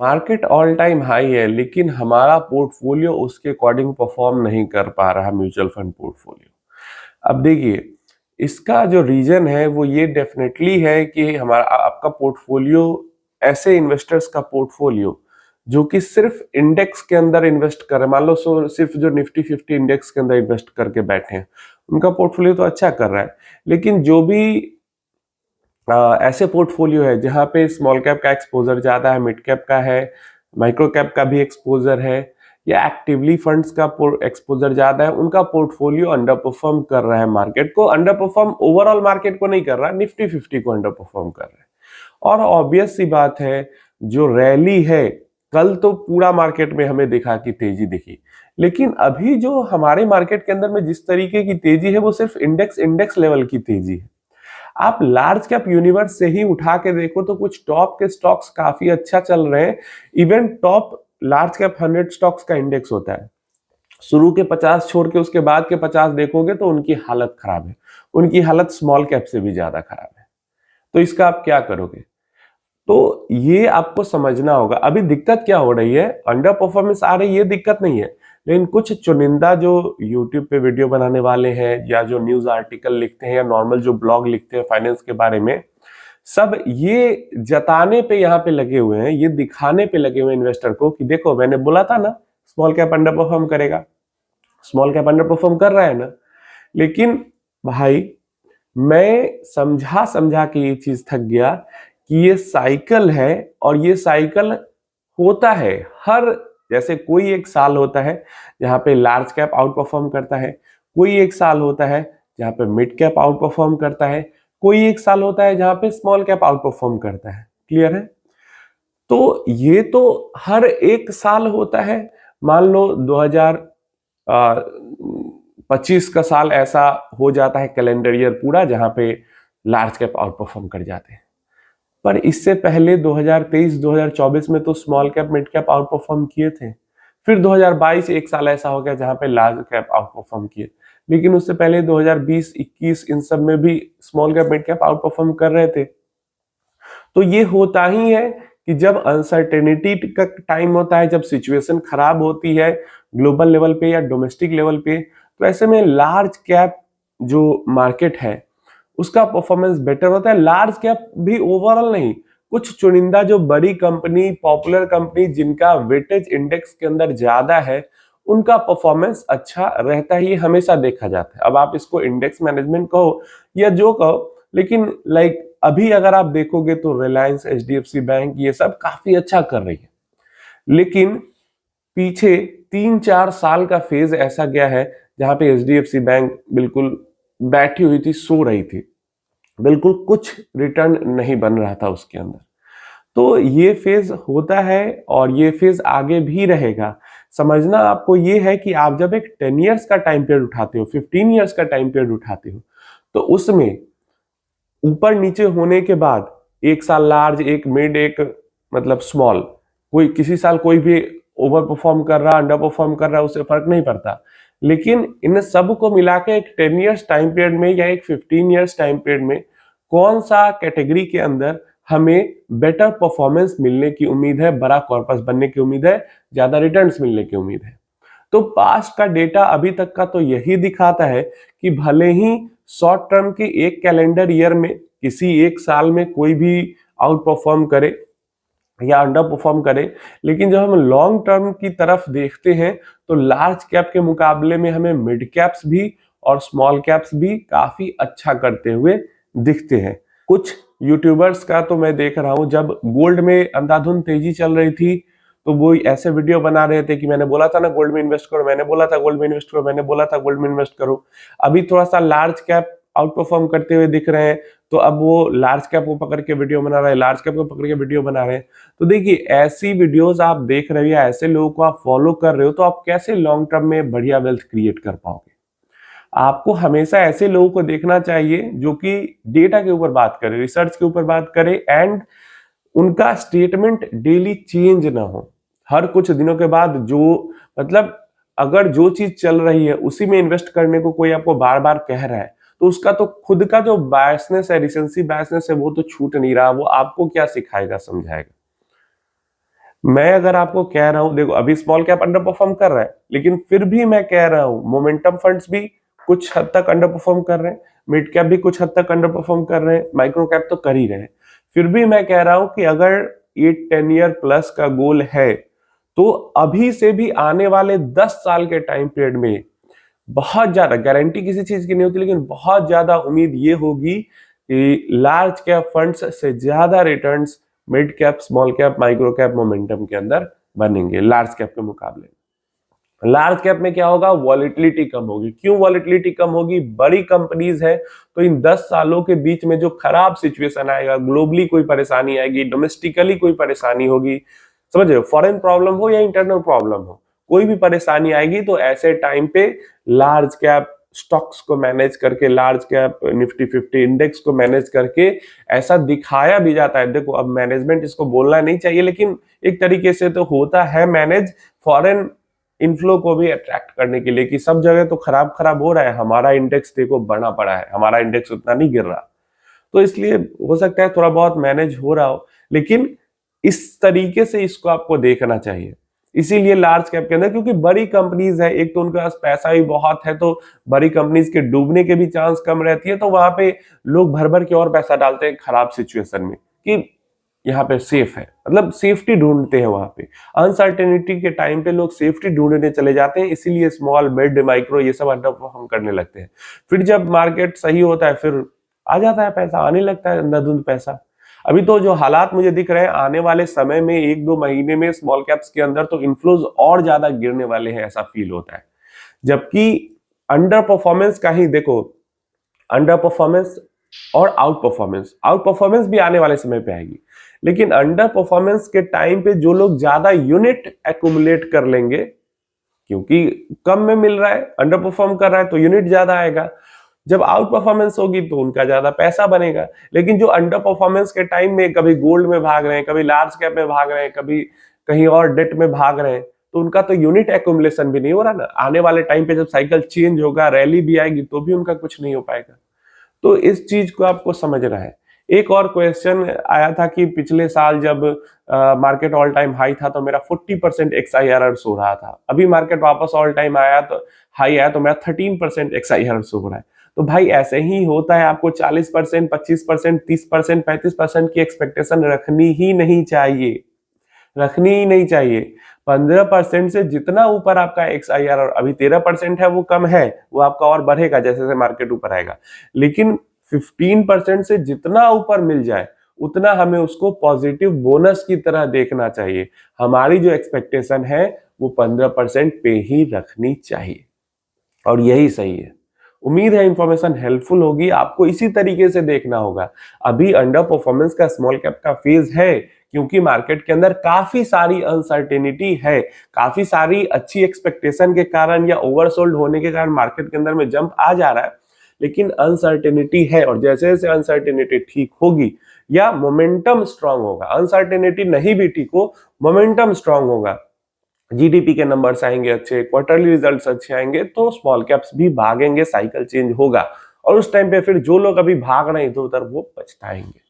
Market all time high है, लेकिन हमारा पोर्टफोलियो उसके अकॉर्डिंग परफॉर्म नहीं कर पा रहा म्यूचुअल फंड पोर्टफोलियो। अब देखिए, इसका जो रीजन है वो ये डेफिनेटली है कि हमारा आपका पोर्टफोलियो ऐसे इन्वेस्टर्स का पोर्टफोलियो जो कि सिर्फ इंडेक्स के अंदर इन्वेस्ट कर रहे हैं, मान लो सिर्फ जो निफ्टी 50 इंडेक्स के अंदर इन्वेस्ट करके बैठे हैं, उनका पोर्टफोलियो तो अच्छा कर रहा है। लेकिन जो भी ऐसे पोर्टफोलियो है जहां पे स्मॉल कैप का एक्सपोजर ज्यादा है, मिड कैप का है, माइक्रो कैप का भी एक्सपोजर है, या एक्टिवली फंड्स का एक्सपोजर ज्यादा है, उनका पोर्टफोलियो अंडर परफॉर्म कर रहा है मार्केट को। अंडर परफॉर्म ओवरऑल मार्केट को नहीं कर रहा, निफ्टी 50 को अंडर परफॉर्म कर रहा है। और ऑब्वियस सी बात है, जो रैली है कल तो पूरा मार्केट में हमें दिखा कि तेजी दिखी, लेकिन अभी जो हमारे मार्केट के अंदर में जिस तरीके की तेजी है वो सिर्फ इंडेक्स लेवल की तेजी है। आप लार्ज कैप यूनिवर्स से ही उठा के देखो तो कुछ टॉप के स्टॉक्स काफी अच्छा चल रहे हैं। Even top large cap 100 stocks का इंडेक्स होता है, शुरू के 50 छोड़ के उसके बाद के 50 देखोगे तो उनकी हालत खराब है, उनकी हालत स्मॉल कैप से भी ज्यादा खराब है। तो इसका आप क्या करोगे? तो ये आपको समझना होगा। अभी दिक्कत क्या हो रही है, अंडर परफॉर्मेंस आ रही है, ये दिक्कत नहीं है, लेकिन कुछ चुनिंदा जो YouTube पे वीडियो बनाने वाले हैं या जो न्यूज आर्टिकल लिखते हैं या नॉर्मल जो ब्लॉग लिखते हैं फाइनेंस के बारे में, सब ये जताने पे यहाँ पे लगे हुए हैं, ये दिखाने पे लगे हुए इन्वेस्टर को कि देखो मैंने बोला था ना स्मॉल कैप अंडर परफॉर्म करेगा, स्मॉल कैप अंडर परफॉर्म कर रहा है ना। लेकिन भाई, मैं समझा समझा के ये चीज थक गया कि ये साइकिल है, और ये साइकिल होता है हर, जैसे कोई एक साल होता है जहां पे लार्ज कैप आउट परफॉर्म करता है, कोई एक साल होता है जहां पे मिड कैप आउट परफॉर्म करता है, कोई एक साल होता है जहां पे स्मॉल कैप आउट परफॉर्म करता है। क्लियर है? तो ये तो हर एक साल होता है। मान लो 2025 का साल ऐसा हो जाता है, कैलेंडर ईयर पूरा, जहां पे लार्ज कैप आउट परफॉर्म कर जाते हैं। पर इससे पहले 2023-2024 में तो small cap mid cap out perform किए थे। फिर 2022 एक साल ऐसा हो गया जहां पे लार्ज कैप आउट परफॉर्म किए, लेकिन उससे पहले 2020-21 इन सब में भी small cap mid cap out perform कर रहे थे। तो ये होता ही है कि जब अनसर्टेनिटी का टाइम होता है, जब सिचुएशन खराब होती है ग्लोबल लेवल पे या डोमेस्टिक लेवल पे, तो ऐसे में लार्ज कैप जो मार्केट है उसका परफॉर्मेंस बेटर होता है। लार्ज कैप भी ओवरऑल नहीं, कुछ चुनिंदा जो बड़ी कंपनी, पॉपुलर कंपनी जिनका वेटेज इंडेक्स के अंदर ज्यादा है, उनका परफॉर्मेंस अच्छा रहता है, ये हमेशा देखा जाता है। अब आप इसको इंडेक्स मैनेजमेंट कहो या जो कहो, लेकिन लाइक अभी अगर आप देखोगे तो रिलायंस, HDFC बैंक, ये सब काफी अच्छा कर रही है। लेकिन पीछे 3-4 साल का फेज ऐसा गया है जहां पे HDFC बैंक बिल्कुल बैठी हुई थी, सो रही थी, बिल्कुल कुछ रिटर्न नहीं बन रहा था उसके अंदर। तो ये फेज होता है और ये फेज आगे भी रहेगा। समझना आपको ये है कि आप जब एक 10 इयर्स का टाइम पीरियड उठाते हो, 15 इयर्स का टाइम पीरियड उठाते हो, तो उसमें ऊपर नीचे होने के बाद एक साल लार्ज, एक मिड, एक मतलब स्मॉल, कोई किसी साल कोई भी ओवर परफॉर्म कर रहा, अंडर परफॉर्म कर रहा, उससे फर्क नहीं पड़ता। लेकिन इन सब को मिला के एक 10 इयर्स टाइम पीरियड में या एक 15 इयर्स टाइम पीरियड में कौन सा कैटेगरी के अंदर हमें बेटर परफॉर्मेंस मिलने की उम्मीद है, बड़ा कॉर्पस बनने की उम्मीद है, ज्यादा रिटर्न्स मिलने की उम्मीद है। तो पास्ट का डेटा अभी तक का तो यही दिखाता है कि भले ही शॉर्ट टर्म के एक कैलेंडर ईयर में किसी एक साल में कोई भी आउट परफॉर्म करे या अंडर परफॉर्म करे, लेकिन जब हम लॉन्ग टर्म की तरफ देखते हैं तो लार्ज कैप के मुकाबले में हमें मिड कैप्स भी और स्मॉल कैप्स भी काफी अच्छा करते हुए दिखते हैं। कुछ यूट्यूबर्स का तो मैं देख रहा हूं, जब गोल्ड में अंधाधुंध तेजी चल रही थी तो वो ऐसे वीडियो बना रहे थे कि मैंने बोला था ना गोल्ड में इन्वेस्ट करो, मैंने बोला था गोल्ड में इन्वेस्ट करो, मैंने बोला था गोल्ड में इन्वेस्ट करो। अभी थोड़ा सा लार्ज कैप आउट परफॉर्म करते हुए दिख रहे हैं, तो अब वो लार्ज कैप को पकड़ के वीडियो बना रहे हैं, लार्ज कैप को पकड़ के वीडियो बना रहे हैं। तो देखिए, ऐसी वीडियोस आप देख रहे हो या ऐसे लोगों को आप फॉलो कर रहे हो, तो आप कैसे लॉन्ग टर्म में बढ़िया वेल्थ क्रिएट कर पाओगे? आपको हमेशा ऐसे लोगों को देखना चाहिए जो कि डेटा के ऊपर बात करे, रिसर्च के ऊपर बात करे, एंड उनका स्टेटमेंट डेली चेंज ना हो। हर कुछ दिनों के बाद जो, मतलब अगर जो चीज चल रही है उसी में इन्वेस्ट करने को कोई आपको बार बार कह रहा है, तो उसका तो खुद का जो बायसनेस है, रिसेंसी बायसनेस है, वो तो छूट नहीं रहा। वो आपको क्या सिखाएगा, समझाएगा? मैं अगर आपको कह रहा हूं, देखो अभी स्मॉल कैप अंडर परफॉर्म कर रहा है, लेकिन फिर भी मैं कह रहा हूं मोमेंटम फंड्स भी कुछ हद तक अंडर परफॉर्म कर रहे हैं, मिड कैप भी कुछ हद तक अंडर परफॉर्म कर रहे हैं, माइक्रो कैप तो कर ही रहे हैं। फिर भी मैं कह रहा हूं कि अगर ये 10 ईयर प्लस का गोल है तो अभी से भी आने वाले 10 साल के टाइम पीरियड में बहुत ज्यादा, गारंटी किसी चीज की नहीं होती, लेकिन बहुत ज्यादा उम्मीद ये होगी कि लार्ज कैप फंड्स से ज्यादा returns mid cap, small cap, micro cap, momentum के अंदर बनेंगे लार्ज कैप के मुकाबले। लार्ज कैप में क्या होगा, वॉलिटिलिटी कम होगी। क्यों वॉलिटिलिटी कम होगी? बड़ी कंपनीज है तो इन 10 सालों के बीच में जो खराब सिचुएशन आएगा, ग्लोबली कोई परेशानी आएगी, डोमेस्टिकली कोई परेशानी होगी, समझ रहे हो, फॉरेन प्रॉब्लम हो या इंटरनल प्रॉब्लम हो, कोई भी परेशानी आएगी तो ऐसे टाइम पे लार्ज कैप स्टॉक्स को मैनेज करके, लार्ज कैप निफ्टी 50 इंडेक्स को मैनेज करके ऐसा दिखाया भी जाता है। देखो अब मैनेजमेंट इसको बोलना नहीं चाहिए, लेकिन एक तरीके से तो होता है मैनेज फॉरेन इनफ्लो को भी अट्रैक्ट करने के लिए कि सब जगह तो खराब खराब हो रहा है, हमारा इंडेक्स देखो बना पड़ा है, हमारा इंडेक्स उतना नहीं गिर रहा। तो इसलिए हो सकता है थोड़ा बहुत मैनेज हो रहा हो, लेकिन इस तरीके से इसको आपको देखना चाहिए। इसीलिए लार्ज कैप के अंदर, क्योंकि बड़ी कंपनीज है, एक तो उनके पास पैसा भी बहुत है, तो बड़ी कंपनीज के डूबने के भी चांस कम रहती है, तो वहां पे लोग भर भर के और पैसा डालते हैं खराब सिचुएशन में कि यहाँ पे सेफ है, मतलब सेफ्टी ढूंढते हैं वहां पे। अनसर्टेनिटी के टाइम पे लोग सेफ्टी ढूंढने चले जाते हैं, इसीलिए स्मॉल, मिड, माइक्रो ये सब अंडर परफॉर्म करने लगते हैं। फिर जब मार्केट सही होता है फिर आ जाता है पैसा, आने लगता है अंधाधुंध पैसा। अभी तो जो हालात मुझे दिख रहे हैं, आने वाले समय में 1-2 महीने में स्मॉल कैप्स के अंदर तो इन्फ्लोज और ज्यादा गिरने वाले हैं, ऐसा फील होता है। जबकि अंडर परफॉर्मेंस का ही देखो, अंडर परफॉर्मेंस और आउट परफॉर्मेंस भी आने वाले समय पे आएगी, लेकिन अंडर परफॉर्मेंस के टाइम पे जो लोग ज्यादा यूनिट एक्युमुलेट कर लेंगे, क्योंकि कम में मिल रहा है, अंडर परफॉर्म कर रहा है तो यूनिट ज्यादा आएगा। जब आउट परफॉर्मेंस होगी तो उनका ज्यादा पैसा बनेगा। लेकिन जो अंडर परफॉर्मेंस के टाइम में कभी गोल्ड में भाग रहे हैं, कभी लार्ज कैप में भाग रहे हैं, कभी कहीं और डेट में भाग रहे हैं, तो उनका तो यूनिट एक्युमुलेशन भी नहीं हो रहा ना। आने वाले टाइम पे जब साइकिल चेंज होगा, रैली भी आएगी, तो भी उनका कुछ नहीं हो पाएगा। तो इस चीज को आपको समझना है। एक और क्वेश्चन आया था कि पिछले साल जब मार्केट ऑल टाइम हाई था तो मेरा 40% XIRR सो रहा था, अभी मार्केट वापस ऑल टाइम आया तो हाई आया तो मेरा 13% XIRR सो रहा है। तो भाई ऐसे ही होता है, आपको 40%, 25%, 30%, 35% की एक्सपेक्टेशन रखनी ही नहीं चाहिए, रखनी ही नहीं चाहिए। 15% से जितना ऊपर आपका XIRR, अभी 13% है, वो कम है, वो आपका और बढ़ेगा जैसे जैसे मार्केट ऊपर आएगा, लेकिन 15% से जितना ऊपर मिल जाए उतना हमें उसको पॉजिटिव बोनस की तरह देखना चाहिए। हमारी जो एक्सपेक्टेशन है वो 15% पे ही रखनी चाहिए, और यही सही है। उम्मीद है इंफॉर्मेशन हेल्पफुल होगी, आपको इसी तरीके से देखना होगा। अभी अंडर परफॉर्मेंस का स्मॉल कैप का फेज है, क्योंकि मार्केट के अंदर काफी सारी अनसर्टेनिटी है, काफी सारी अच्छी एक्सपेक्टेशन के कारण या ओवरसोल्ड होने के कारण मार्केट के अंदर में जंप आ जा रहा है, लेकिन अनसर्टेनिटी है। और जैसे जैसे अनसर्टेनिटी ठीक होगी या मोमेंटम स्ट्रांग होगा, अनसर्टेनिटी नहीं भी ठीक हो, मोमेंटम स्ट्रांग होगा, जीडीपी के नंबर्स आएंगे अच्छे, क्वार्टरली रिजल्ट्स अच्छे आएंगे, तो स्मॉल कैप्स भी भागेंगे, साइकिल चेंज होगा, और उस टाइम पे फिर जो लोग अभी भाग रहे हैं इधर उधर वो पछताएंगे।